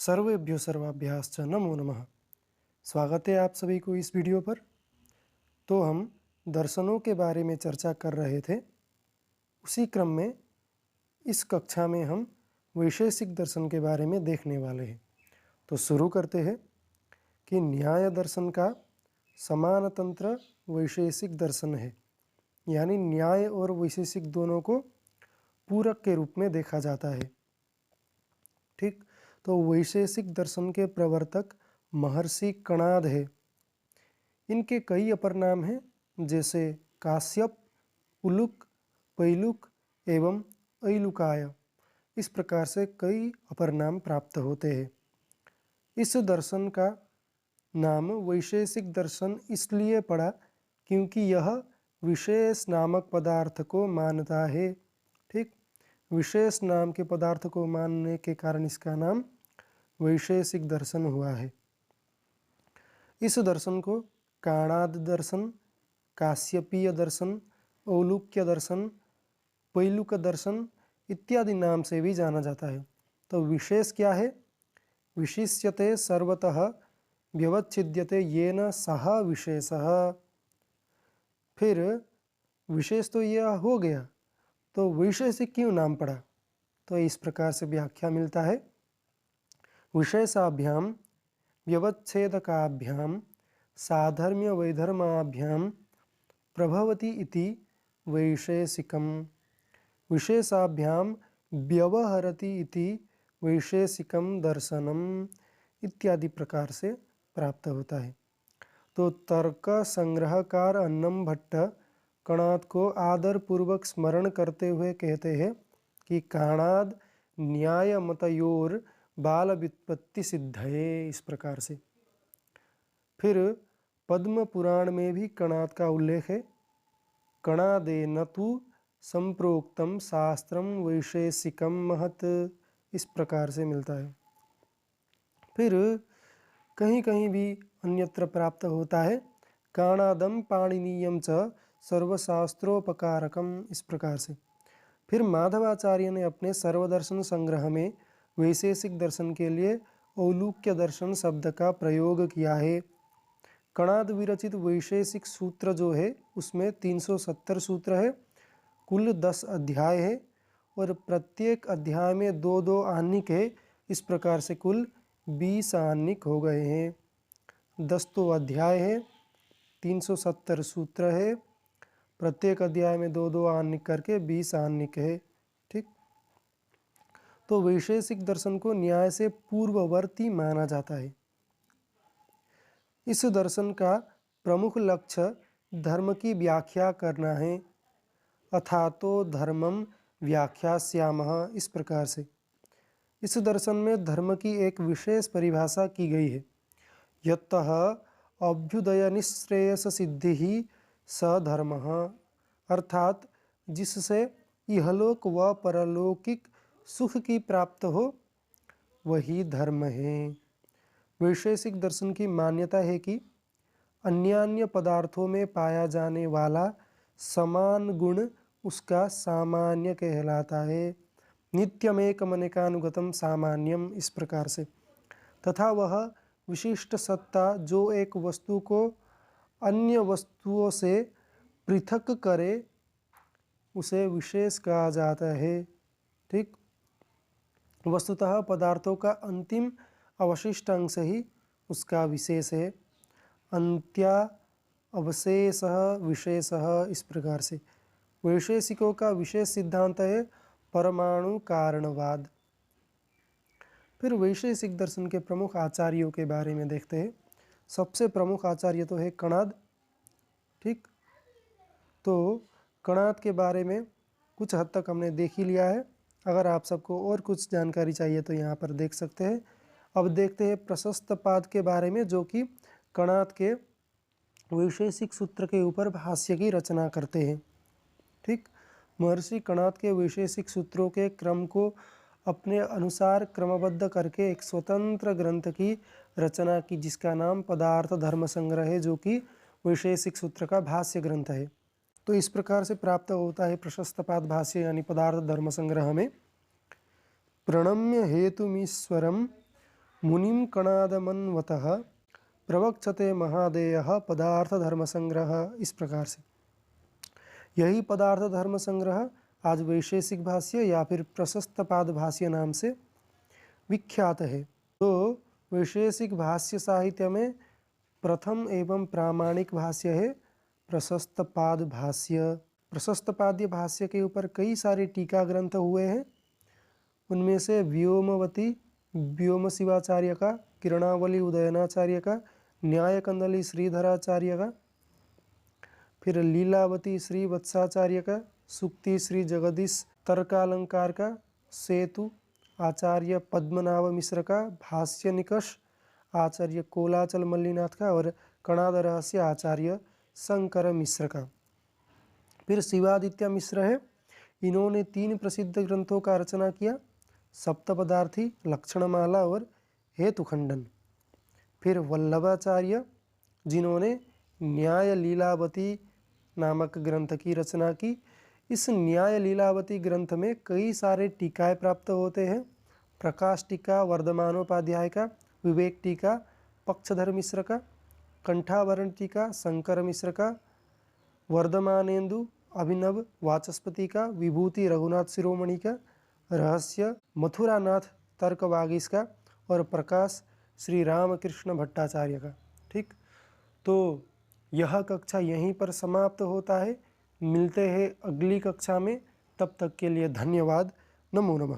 सर्वेभ्यो सर्वाभ्याश्च नमो नमः। स्वागत है आप सभी को इस वीडियो पर। तो हम दर्शनों के बारे में चर्चा कर रहे थे। उसी क्रम में इस कक्षा में हम वैशेषिक दर्शन के बारे में देखने वाले हैं। तो शुरू करते हैं कि न्याय दर्शन का समान तंत्र वैशेषिक दर्शन है, यानी न्याय और वैशेषिक दोनों को पूरक के रूप में देखा जाता है। ठीक, तो वैशेषिक दर्शन के प्रवर्तक महर्षि कणाद है। इनके कई अपर नाम हैं, जैसे काश्यप, उलुक, पैलुक एवं ऐलुकाय। इस प्रकार से कई अपर नाम प्राप्त होते हैं। इस दर्शन का नाम वैशेषिक दर्शन इसलिए पड़ा क्योंकि यह विशेष नामक पदार्थ को मानता है। ठीक, विशेष नाम के पदार्थ को मानने के कारण इसका नाम वैशेषिक दर्शन हुआ है। इस दर्शन को काणाद दर्शन, काश्यपीय दर्शन, औलुक्य दर्शन, पैलुक दर्शन इत्यादि नाम से भी जाना जाता है। तो विशेष क्या है? विशिष्यते सर्वतः व्यवच्छिद्यते येन सह विशेषः। फिर विशेष तो यह हो गया, तो वैशेषिक क्यों नाम पड़ा? तो इस प्रकार से व्याख्या मिलता है। विशेषाभ्याम व्यवच्छेदकाभ्याम साधर्म्य वैधर्माभ्याम प्रभवति इति वैशेषिकम्। विशेषाभ्याम व्यवहरति इति वैशेषिकम दर्शनम इत्यादि प्रकार से प्राप्त होता है। तो तर्क संग्रहकार अन्नम भट्ट कणाद को आदर पूर्वक स्मरण करते हुए कहते हैं कि काणाद न्याय मतयोर बाल व्युत्पत्ति सिद्धये। इस प्रकार से फिर पद्म पुराण में भी कणाद का उल्लेख है। कणादेन तु संप्रोक्तम शास्त्रम वैशेषिकम महत्। इस प्रकार से मिलता है। फिर कहीं कहीं भी अन्यत्र प्राप्त होता है काणादम पाणिनीयम च सर्वशास्त्रोपकारकम। इस प्रकार से फिर माधवाचार्य ने अपने सर्वदर्शन संग्रह में वैशेषिक दर्शन के लिए औलुक्य दर्शन शब्द का प्रयोग किया है। कणाद विरचित वैशेषिक सूत्र जो है उसमें 370 सूत्र है, कुल 10 अध्याय है और प्रत्येक अध्याय में 2-2 आह्निक है। इस प्रकार से कुल 20 आह्निक हो गए हैं। 10 तो अध्याय है, 370 सूत्र है, प्रत्येक अध्याय में 2-2 आह्निक करके 20 आह्निक है। ठीक, तो वैशेषिक दर्शन को न्याय से पूर्ववर्ती माना जाता है। इस दर्शन का प्रमुख लक्ष्य धर्म की व्याख्या करना है। अथातो धर्मम व्याख्यास्यामः। इस प्रकार से इस दर्शन में धर्म की एक विशेष परिभाषा की गई है। यतः अभ्युदय निःश्रेयस सिद्धि ही स धर्मः, अर्थात जिससे इहलोक व परलौकिक सुख की प्राप्त हो वही धर्म है। वैशेषिक दर्शन की मान्यता है कि अन्यान्य पदार्थों में पाया जाने वाला समान गुण उसका सामान्य कहलाता है। नित्यमेकमनेकानुगतम सामान्यम। इस प्रकार से तथा वह विशिष्ट सत्ता जो एक वस्तु को अन्य वस्तुओं से पृथक करे उसे विशेष कहा जाता है। ठीक, वस्तुतः पदार्थों का अंतिम अवशिष्ट अंश ही उसका विशेष है। अंत्या अवशेषः विशेषः। इस प्रकार से वैशेषिकों का विशेष सिद्धांत है परमाणु कारणवाद। फिर वैशेषिक दर्शन के प्रमुख आचार्यों के बारे में देखते हैं। सबसे प्रमुख आचार्य तो है कणाद। ठीक, तो कणाद के बारे में कुछ हद तक हमने देख ही लिया है। अगर आप सबको और कुछ जानकारी चाहिए तो यहाँ पर देख सकते हैं। अब देखते हैं प्रशस्त पाद के बारे में, जो कि कणाद के वैशेषिक सूत्र के ऊपर भाष्य की रचना करते हैं। ठीक, महर्षि कणाद के वैशेषिक सूत्रों के क्रम को अपने अनुसार क्रमबद्ध करके एक स्वतंत्र ग्रंथ की रचना की, जिसका नाम पदार्थ धर्म संग्रह है, जो कि वैशेषिक सूत्र का भाष्य ग्रंथ है। तो इस प्रकार से प्राप्त होता है प्रशस्तपाद भाष्य यानी पदार्थ धर्म संग्रह में। प्रणम्य हेतुमीश्वरम मुनिम कणादमन्वतः प्रवक्षते महादेयः पदार्थ धर्म संग्रह। इस प्रकार से यही पदार्थ धर्म संग्रह आज वैशेषिक भाष्य या फिर प्रशस्त पाद भाष्य नाम से विख्यात है। तो वैशेषिक भाष्य साहित्य में प्रथम एवं प्रामाणिक भाष्य है प्रशस्त पाद भाष्य। प्रशस्त पाद्य भाष्य के ऊपर कई सारे टीका ग्रंथ हुए हैं। उनमें से व्योमवती व्योम शिवाचार्य का, किरणावली उदयनाचार्य का, न्याय कंदली श्रीधराचार्य का, फिर लीलावती श्री वत्साचार्य का, सुक्ति श्री जगदीश तर्कालंकार का, सेतु आचार्य पद्मनाभ मिश्र का, भाष्य निकष आचार्य कोलाचल मल्लीनाथ का और कणाद रहस्य आचार्य शंकर मिश्र का। फिर शिवादित्य मिश्र है, इन्होंने 3 प्रसिद्ध ग्रंथों का रचना किया, सप्तपदार्थी, लक्षणमाला और हेतुखंडन। फिर वल्लभाचार्य जिन्होंने न्याय लीलावती नामक ग्रंथ की रचना की। इस न्याय लीलावती ग्रंथ में कई सारे टीकाएँ प्राप्त होते हैं। प्रकाश टीका वर्धमानोपाध्याय का, विवेक टीका पक्षधर मिश्र का, कंठाभरण टीका शंकर मिश्र का, वर्धमानेन्दु अभिनव वाचस्पति का, विभूति रघुनाथ शिरोमणि का, रहस्य मथुरानाथ तर्कवागीश का और प्रकाश श्री रामकृष्ण भट्टाचार्य का। ठीक, तो यह कक्षा यहीं पर समाप्त होता है। मिलते हैं अगली कक्षा में, तब तक के लिए धन्यवाद। नमो नमः।